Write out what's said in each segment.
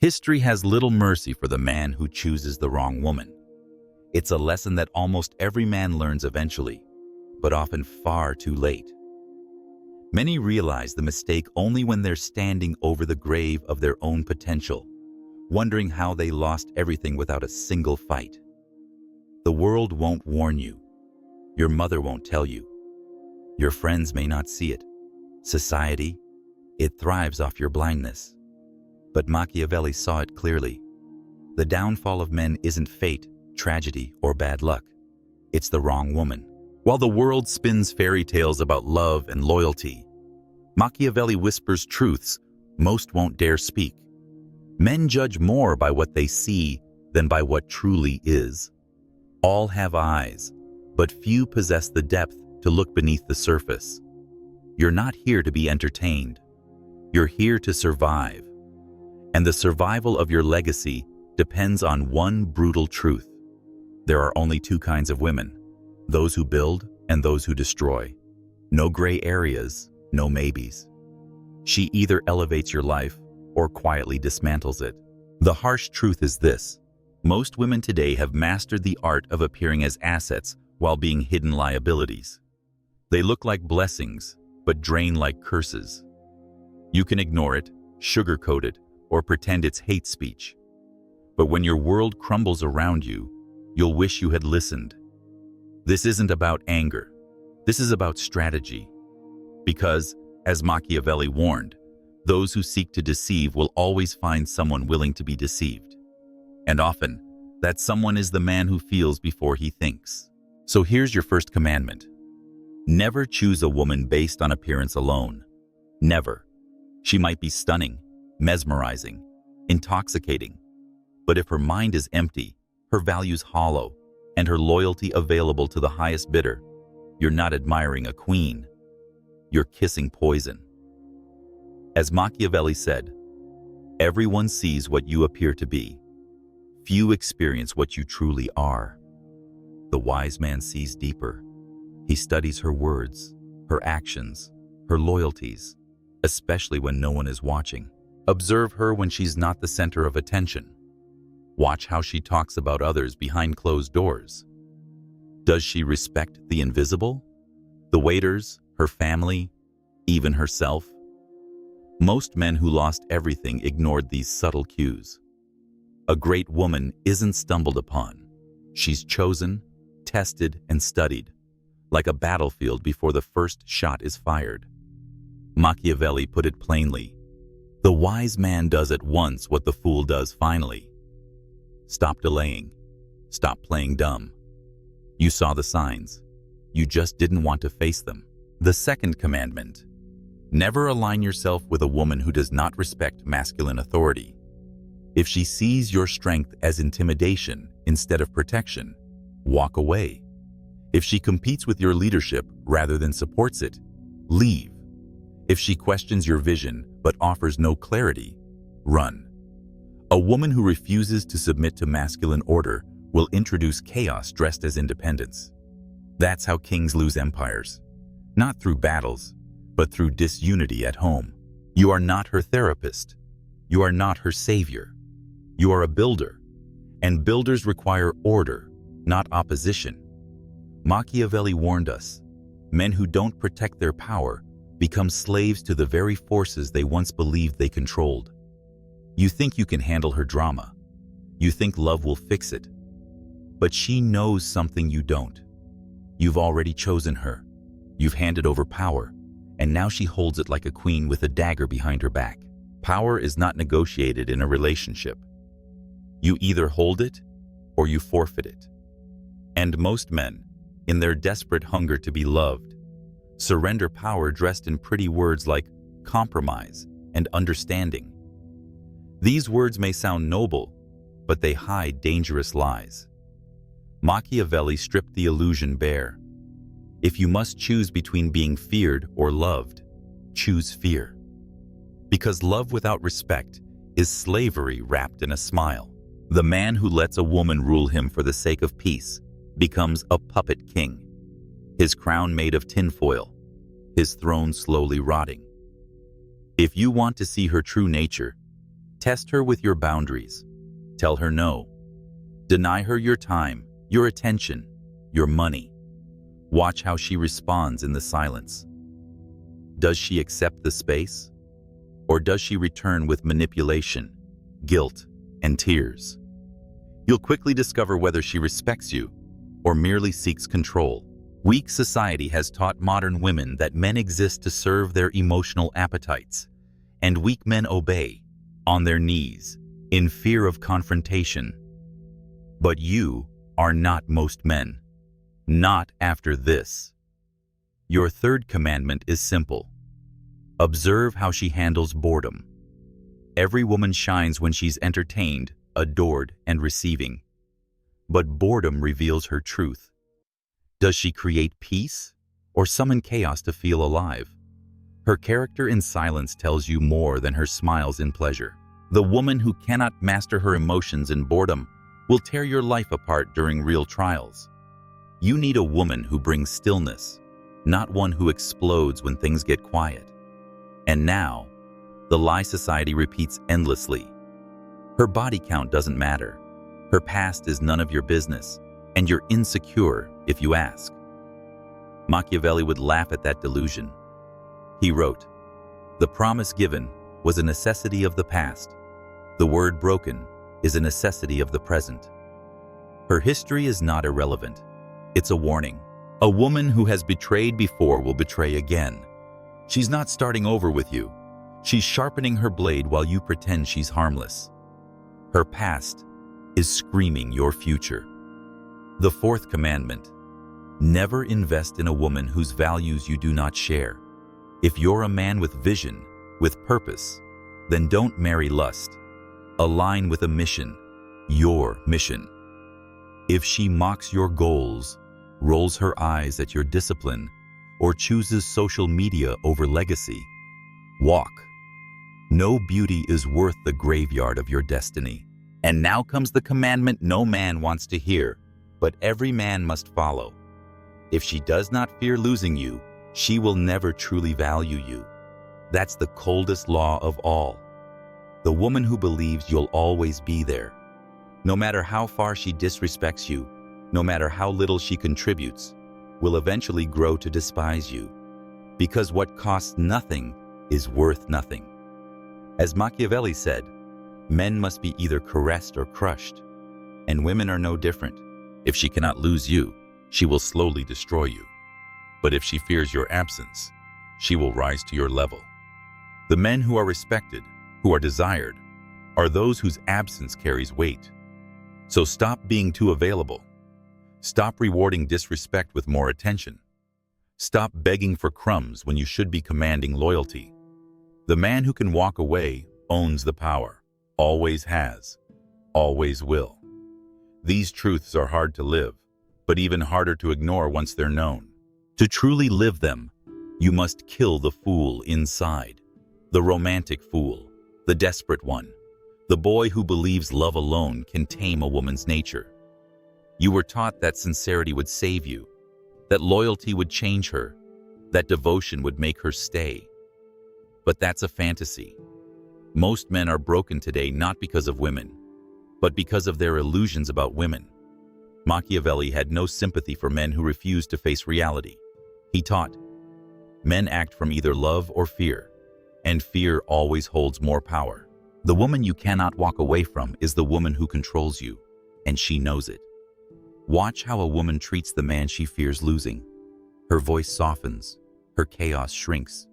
History has little mercy for the man who chooses the wrong woman. It's a lesson that almost every man learns eventually, but often far too late. Many realize the mistake only when they're standing over the grave of their own potential, wondering how they lost everything without a single fight. The world won't warn you. Your mother won't tell you. Your friends may not see it. Society, it thrives off your blindness. But Machiavelli saw it clearly. The downfall of men isn't fate, tragedy, or bad luck. It's the wrong woman. While the world spins fairy tales about love and loyalty, Machiavelli whispers truths most won't dare speak. Men judge more by what they see than by what truly is. All have eyes, but few possess the depth to look beneath the surface. You're not here to be entertained. You're here to survive. And the survival of your legacy depends on one brutal truth. There are only two kinds of women, those who build and those who destroy. No gray areas, no maybes. She either elevates your life or quietly dismantles it. The harsh truth is this: most women today have mastered the art of appearing as assets while being hidden liabilities. They look like blessings, but drain like curses. You can ignore it, sugarcoat it, or pretend it's hate speech. But when your world crumbles around you, you'll wish you had listened. This isn't about anger. This is about strategy. Because, as Machiavelli warned, those who seek to deceive will always find someone willing to be deceived. And often, that someone is the man who feels before he thinks. So here's your first commandment. Never choose a woman based on appearance alone. Never. She might be stunning, mesmerizing, intoxicating. But if her mind is empty, her values hollow, and her loyalty available to the highest bidder, you're not admiring a queen. You're kissing poison. As Machiavelli said, everyone sees what you appear to be. Few experience what you truly are. The wise man sees deeper. He studies her words, her actions, her loyalties, especially when no one is watching. Observe her when she's not the center of attention. Watch how she talks about others behind closed doors. Does she respect the invisible? The waiters, her family, even herself? Most men who lost everything ignored these subtle cues. A great woman isn't stumbled upon. She's chosen, tested, and studied, like a battlefield before the first shot is fired. Machiavelli put it plainly: the wise man does at once what the fool does finally. Stop delaying. Stop playing dumb. You saw the signs. You just didn't want to face them. The second commandment: never align yourself with a woman who does not respect masculine authority. If she sees your strength as intimidation instead of protection, walk away. If she competes with your leadership rather than supports it, leave. If she questions your vision but offers no clarity, run. A woman who refuses to submit to masculine order will introduce chaos dressed as independence. That's how kings lose empires. Not through battles, but through disunity at home. You are not her therapist. You are not her savior. You are a builder, and builders require order, not opposition. Machiavelli warned us, men who don't protect their power become slaves to the very forces they once believed they controlled. You think you can handle her drama. You think love will fix it. But she knows something you don't. You've already chosen her. You've handed over power, and now she holds it like a queen with a dagger behind her back. Power is not negotiated in a relationship. You either hold it or you forfeit it. And most men, in their desperate hunger to be loved, surrender power dressed in pretty words like compromise and understanding. These words may sound noble, but they hide dangerous lies. Machiavelli stripped the illusion bare. If you must choose between being feared or loved, choose fear. Because love without respect is slavery wrapped in a smile. The man who lets a woman rule him for the sake of peace becomes a puppet king, his crown made of tinfoil, his throne slowly rotting. If you want to see her true nature, Test her with your boundaries. Tell her no. Deny her your time, your attention, your money. Watch how she responds in the silence. Does she accept the space? Or does she return with manipulation, guilt, and tears? You'll quickly discover whether she respects you or merely seeks control. Weak society has taught modern women that men exist to serve their emotional appetites, and weak men obey, on their knees, in fear of confrontation. But you are not most men. Not after this. Your third commandment is simple. Observe how she handles boredom. Every woman shines when she's entertained, adored, and receiving. But boredom reveals her truth. Does she create peace or summon chaos to feel alive? Her character in silence tells you more than her smiles in pleasure. The woman who cannot master her emotions in boredom will tear your life apart during real trials. You need a woman who brings stillness, not one who explodes when things get quiet. And now, the lie society repeats endlessly. Her body count doesn't matter. Her past is none of your business, and you're insecure if you ask. Machiavelli would laugh at that delusion. He wrote, "The promise given was a necessity of the past. The word broken is a necessity of the present." Her history is not irrelevant. It's a warning. A woman who has betrayed before will betray again. She's not starting over with you. She's sharpening her blade while you pretend she's harmless. Her past is screaming your future. The fourth commandment: never invest in a woman whose values you do not share. If you're a man with vision, with purpose, then don't marry lust. Align with a mission, your mission. If she mocks your goals, rolls her eyes at your discipline, or chooses social media over legacy, walk. No beauty is worth the graveyard of your destiny. And now comes the commandment no man wants to hear, but every man must follow. If she does not fear losing you, she will never truly value you. That's the coldest law of all. The woman who believes you'll always be there. No matter how far she disrespects you, no matter how little she contributes, will eventually grow to despise you. Because what costs nothing is worth nothing. As Machiavelli said, men must be either caressed or crushed, and women are no different. If she cannot lose you, she will slowly destroy you. But if she fears your absence, she will rise to your level. The men who are respected, who are desired, are those whose absence carries weight. So stop being too available. Stop rewarding disrespect with more attention. Stop begging for crumbs when you should be commanding loyalty. The man who can walk away owns the power, always has, always will. These truths are hard to live, but even harder to ignore once they're known. To truly live them, you must kill the fool inside. The romantic fool, the desperate one, the boy who believes love alone can tame a woman's nature. You were taught that sincerity would save you, that loyalty would change her, that devotion would make her stay. But that's a fantasy. Most men are broken today not because of women, but because of their illusions about women. Machiavelli had no sympathy for men who refused to face reality. He taught, men act from either love or fear, and fear always holds more power. The woman you cannot walk away from is the woman who controls you, and she knows it. Watch how a woman treats the man she fears losing. Her voice softens, her chaos shrinks,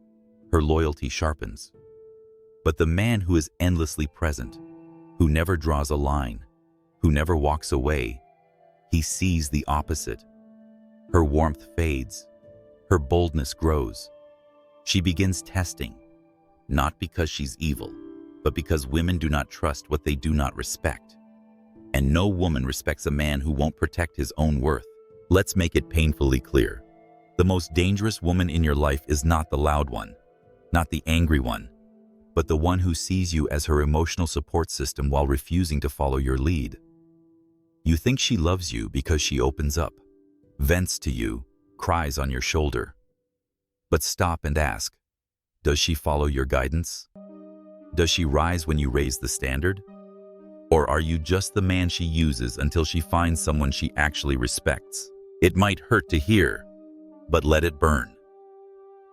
her loyalty sharpens. But the man who is endlessly present, who never draws a line, who never walks away, he sees the opposite. Her warmth fades, her boldness grows. She begins testing, not because she's evil, but because women do not trust what they do not respect. And no woman respects a man who won't protect his own worth. Let's make it painfully clear. The most dangerous woman in your life is not the loud one, not the angry one, but the one who sees you as her emotional support system while refusing to follow your lead. You think she loves you because she opens up, vents to you, cries on your shoulder. But stop and ask, does she follow your guidance? Does she rise when you raise the standard? Or are you just the man she uses until she finds someone she actually respects? It might hurt to hear, but let it burn.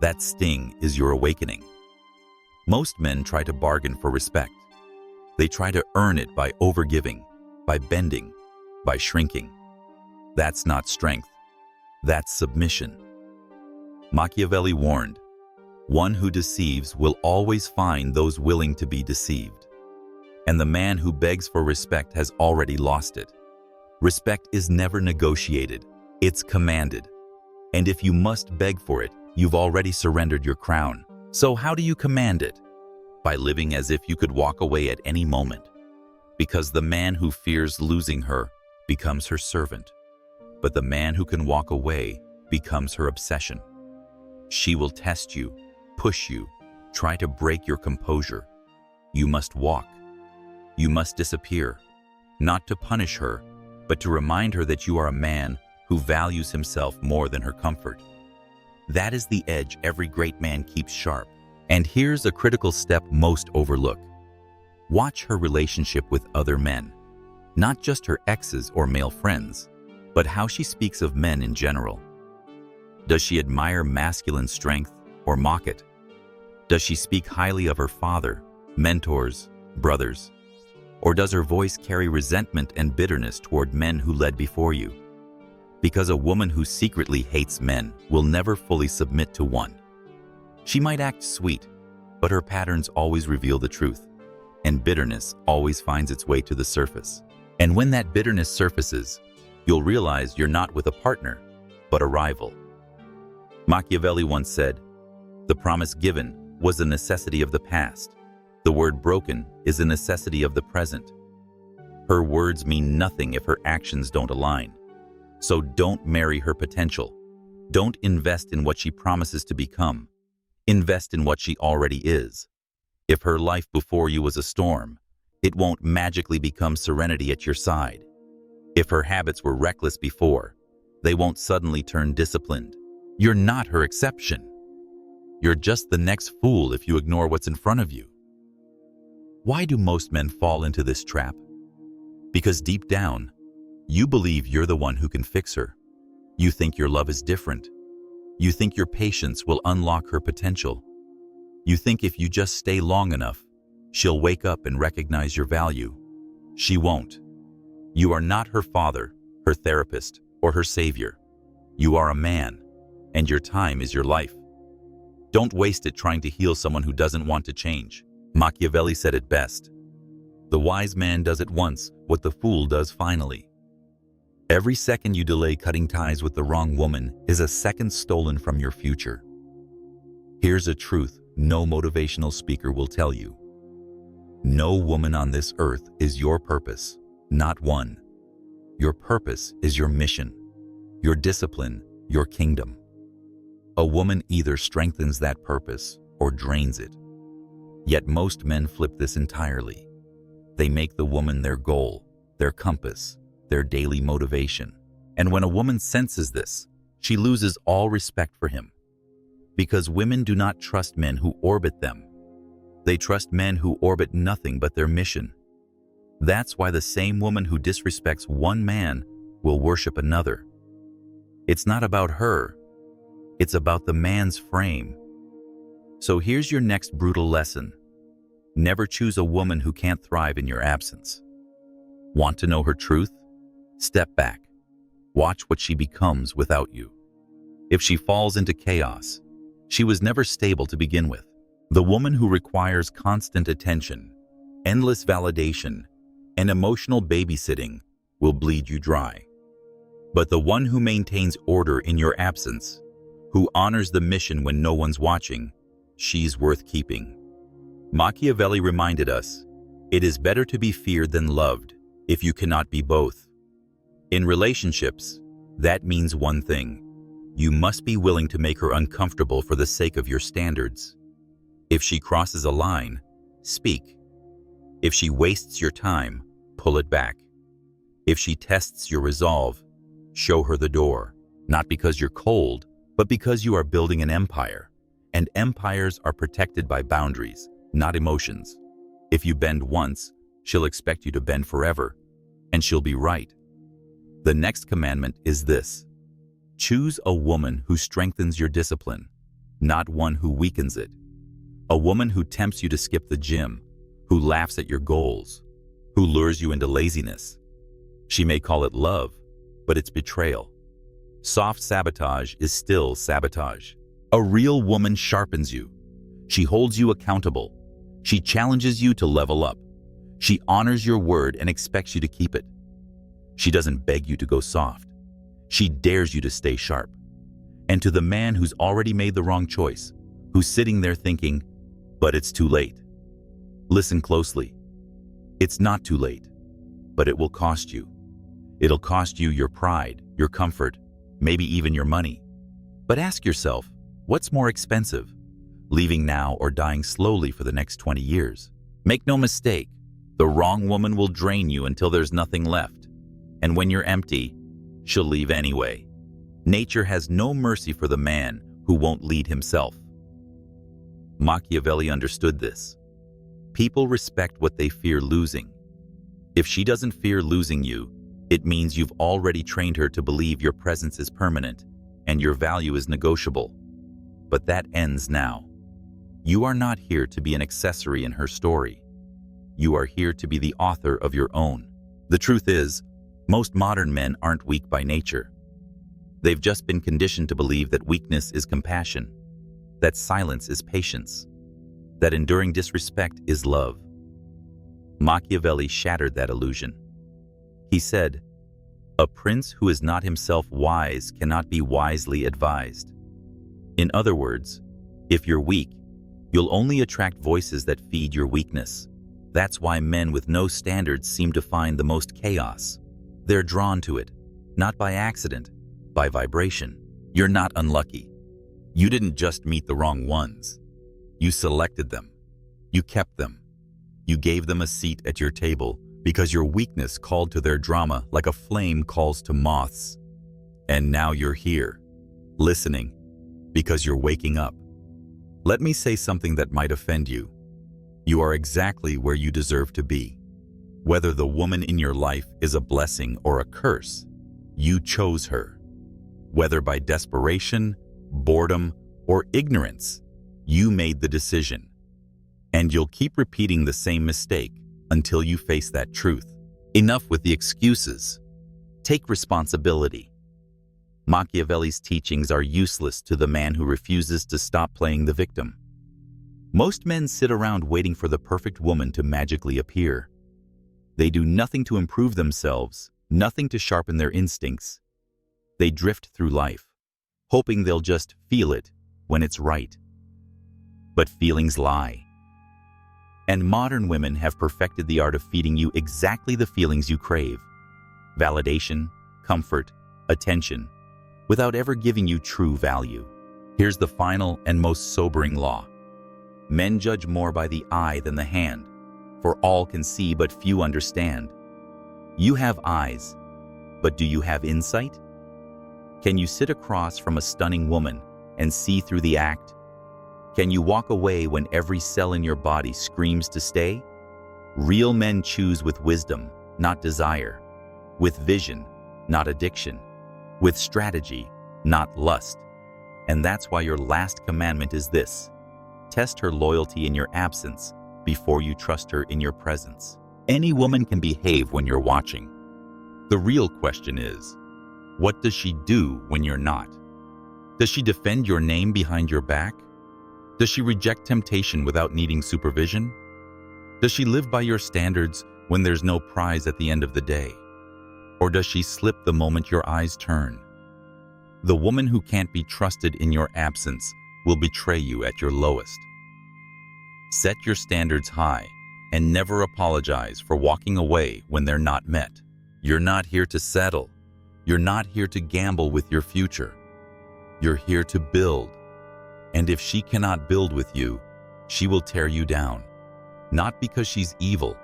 That sting is your awakening. Most men try to bargain for respect. They try to earn it by overgiving, by bending, by shrinking. That's not strength. That's submission. Machiavelli warned, "One who deceives will always find those willing to be deceived." And the man who begs for respect has already lost it. Respect is never negotiated. It's commanded. And if you must beg for it, you've already surrendered your crown. So how do you command it? By living as if you could walk away at any moment. Because the man who fears losing her becomes her servant. But the man who can walk away becomes her obsession. She will test you, push you, try to break your composure. You must walk. You must disappear, not to punish her, but to remind her that you are a man who values himself more than her comfort. That is the edge every great man keeps sharp. And here's a critical step most overlook. Watch her relationship with other men, not just her exes or male friends, but how she speaks of men in general. Does she admire masculine strength or mock it? Does she speak highly of her father, mentors, brothers? Or does her voice carry resentment and bitterness toward men who led before you? Because a woman who secretly hates men will never fully submit to one. She might act sweet, but her patterns always reveal the truth, and bitterness always finds its way to the surface. And when that bitterness surfaces, you'll realize you're not with a partner, but a rival. Machiavelli once said, "The promise given was a necessity of the past. The word broken is a necessity of the present." Her words mean nothing if her actions don't align. So don't marry her potential. Don't invest in what she promises to become. Invest in what she already is. If her life before you was a storm, it won't magically become serenity at your side. If her habits were reckless before, they won't suddenly turn disciplined. You're not her exception. You're just the next fool if you ignore what's in front of you. Why do most men fall into this trap? Because deep down, you believe you're the one who can fix her. You think your love is different. You think your patience will unlock her potential. You think if you just stay long enough, she'll wake up and recognize your value. She won't. You are not her father, her therapist, or her savior. You are a man, and your time is your life. Don't waste it trying to heal someone who doesn't want to change. Machiavelli said it best. The wise man does at once what the fool does finally. Every second you delay cutting ties with the wrong woman is a second stolen from your future. Here's a truth no motivational speaker will tell you. No woman on this earth is your purpose, not one. Your purpose is your mission, your discipline, your kingdom. A woman either strengthens that purpose or drains it. Yet most men flip this entirely. They make the woman their goal, their compass, their daily motivation. And when a woman senses this, she loses all respect for him. Because women do not trust men who orbit them. They trust men who orbit nothing but their mission. That's why the same woman who disrespects one man will worship another. It's not about her. It's about the man's frame. So here's your next brutal lesson. Never choose a woman who can't thrive in your absence. Want to know her truth? Step back. Watch what she becomes without you. If she falls into chaos, she was never stable to begin with. The woman who requires constant attention, endless validation, and emotional babysitting will bleed you dry. But the one who maintains order in your absence, who honors the mission when no one's watching, she's worth keeping. Machiavelli reminded us, it is better to be feared than loved if you cannot be both. In relationships, that means one thing. You must be willing to make her uncomfortable for the sake of your standards. If she crosses a line, speak. If she wastes your time, pull it back. If she tests your resolve, show her the door. Not because you're cold, but because you are building an empire. And empires are protected by boundaries, not emotions. If you bend once, she'll expect you to bend forever, and she'll be right. The next commandment is this: choose a woman who strengthens your discipline, not one who weakens it. A woman who tempts you to skip the gym, who laughs at your goals, who lures you into laziness. She may call it love, but it's betrayal. Soft sabotage is still sabotage. A real woman sharpens you. She holds you accountable. She challenges you to level up. She honors your word and expects you to keep it. She doesn't beg you to go soft. She dares you to stay sharp. And to the man who's already made the wrong choice, who's sitting there thinking, but it's too late, listen closely. It's not too late, but it will cost you. It'll cost you your pride, your comfort, maybe even your money. But ask yourself, what's more expensive, leaving now or dying slowly for the next 20 years? Make no mistake, the wrong woman will drain you until there's nothing left. And when you're empty, she'll leave anyway. Nature has no mercy for the man who won't lead himself. Machiavelli understood this. People respect what they fear losing. If she doesn't fear losing you, it means you've already trained her to believe your presence is permanent and your value is negotiable. But that ends now. You are not here to be an accessory in her story. You are here to be the author of your own. The truth is, most modern men aren't weak by nature. They've just been conditioned to believe that weakness is compassion, that silence is patience, that enduring disrespect is love. Machiavelli shattered that illusion. He said, "A prince who is not himself wise cannot be wisely advised." In other words, if you're weak, you'll only attract voices that feed your weakness. That's why men with no standards seem to find the most chaos. They're drawn to it, not by accident, by vibration. You're not unlucky. You didn't just meet the wrong ones. You selected them. You kept them. You gave them a seat at your table because your weakness called to their drama like a flame calls to moths. And now you're here, listening, because you're waking up. Let me say something that might offend you. You are exactly where you deserve to be. Whether the woman in your life is a blessing or a curse, you chose her. Whether by desperation, boredom, or ignorance, you made the decision. And you'll keep repeating the same mistake until you face that truth. Enough with the excuses. Take responsibility. Machiavelli's teachings are useless to the man who refuses to stop playing the victim. Most men sit around waiting for the perfect woman to magically appear. They do nothing to improve themselves, nothing to sharpen their instincts. They drift through life, hoping they'll just feel it when it's right. But feelings lie. And modern women have perfected the art of feeding you exactly the feelings you crave: validation, comfort, attention, without ever giving you true value. Here's the final and most sobering law. Men judge more by the eye than the hand, for all can see but few understand. You have eyes, but do you have insight? Can you sit across from a stunning woman and see through the act? Can you walk away when every cell in your body screams to stay? Real men choose with wisdom, not desire, with vision, not addiction, with strategy, not lust. And that's why your last commandment is this: test her loyalty in your absence before you trust her in your presence. Any woman can behave when you're watching. The real question is, what does she do when you're not? Does she defend your name behind your back? Does she reject temptation without needing supervision? Does she live by your standards when there's no prize at the end of the day? Or does she slip the moment your eyes turn? The woman who can't be trusted in your absence will betray you at your lowest. Set your standards high and never apologize for walking away when they're not met. You're not here to settle. You're not here to gamble with your future. You're here to build. And if she cannot build with you, she will tear you down. Not because she's evil,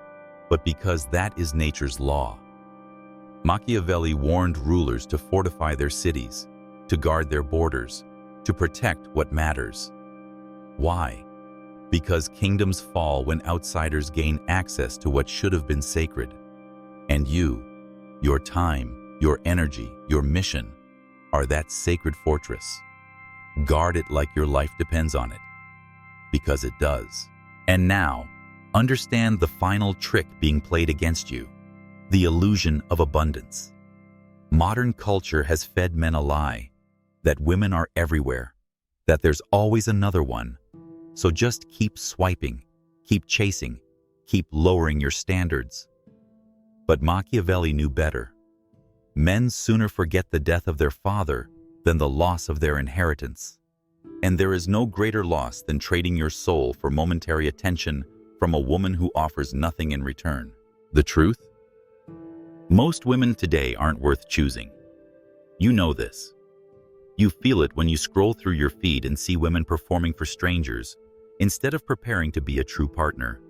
but because that is nature's law. Machiavelli warned rulers to fortify their cities, to guard their borders, to protect what matters. Why? Because kingdoms fall when outsiders gain access to what should have been sacred. And you, your time, your energy, your mission, are that sacred fortress. Guard it like your life depends on it. Because it does. And now, understand the final trick being played against you. The illusion of abundance. Modern culture has fed men a lie that women are everywhere, that there's always another one. So just keep swiping, keep chasing, keep lowering your standards. But Machiavelli knew better. Men sooner forget the death of their father than the loss of their inheritance. And there is no greater loss than trading your soul for momentary attention from a woman who offers nothing in return. The truth? Most women today aren't worth choosing. You know this. You feel it when you scroll through your feed and see women performing for strangers instead of preparing to be a true partner.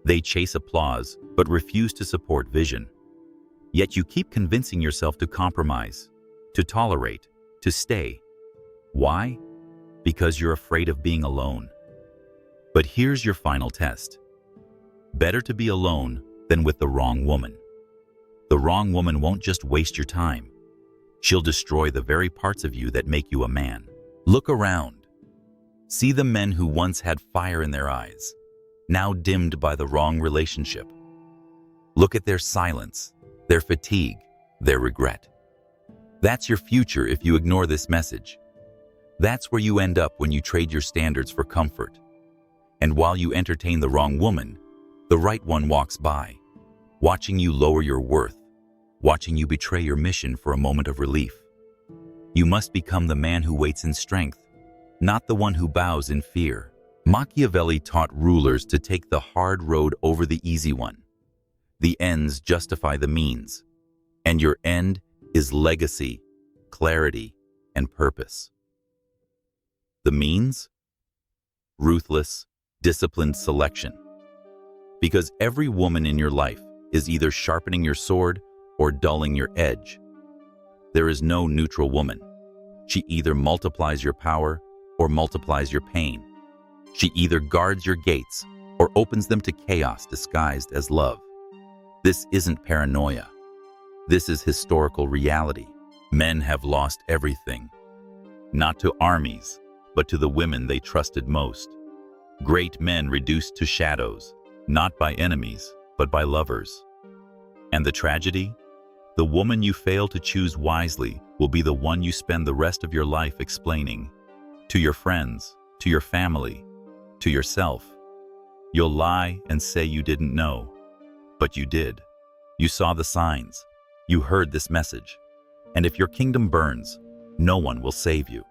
They chase applause but refuse to support vision. Yet you keep convincing yourself to compromise, to tolerate, to stay. Why? Because you're afraid of being alone. But here's your final test. Better to be alone than with the wrong woman. The wrong woman won't just waste your time. She'll destroy the very parts of you that make you a man. Look around. See the men who once had fire in their eyes, now dimmed by the wrong relationship. Look at their silence, their fatigue, their regret. That's your future if you ignore this message. That's where you end up when you trade your standards for comfort. And while you entertain the wrong woman, the right one walks by, watching you lower your worth, watching you betray your mission for a moment of relief. You must become the man who waits in strength, not the one who bows in fear. Machiavelli taught rulers to take the hard road over the easy one. The ends justify the means, and your end is legacy, clarity, and purpose. The means? Ruthless, disciplined selection. Because every woman in your life is either sharpening your sword or dulling your edge. There is no neutral woman. She either multiplies your power or multiplies your pain. She either guards your gates or opens them to chaos disguised as love. This isn't paranoia. This is historical reality. Men have lost everything. Not to armies, but to the women they trusted most. Great men reduced to shadows, not by enemies, but by lovers. And the tragedy? The woman you fail to choose wisely will be the one you spend the rest of your life explaining. To your friends, to your family, to yourself. You'll lie and say you didn't know. But you did. You saw the signs. You heard this message. And if your kingdom burns, no one will save you.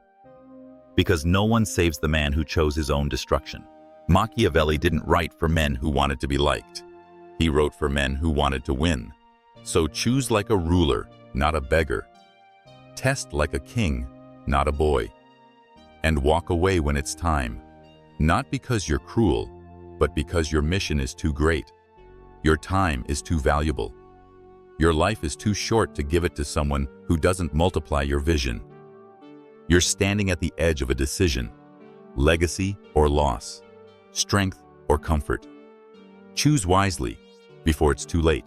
Because no one saves the man who chose his own destruction. Machiavelli didn't write for men who wanted to be liked. He wrote for men who wanted to win. So choose like a ruler, not a beggar. Test like a king, not a boy. And walk away when it's time. Not because you're cruel, but because your mission is too great. Your time is too valuable. Your life is too short to give it to someone who doesn't multiply your vision. You're standing at the edge of a decision. Legacy or loss. Strength or comfort. Choose wisely before it's too late.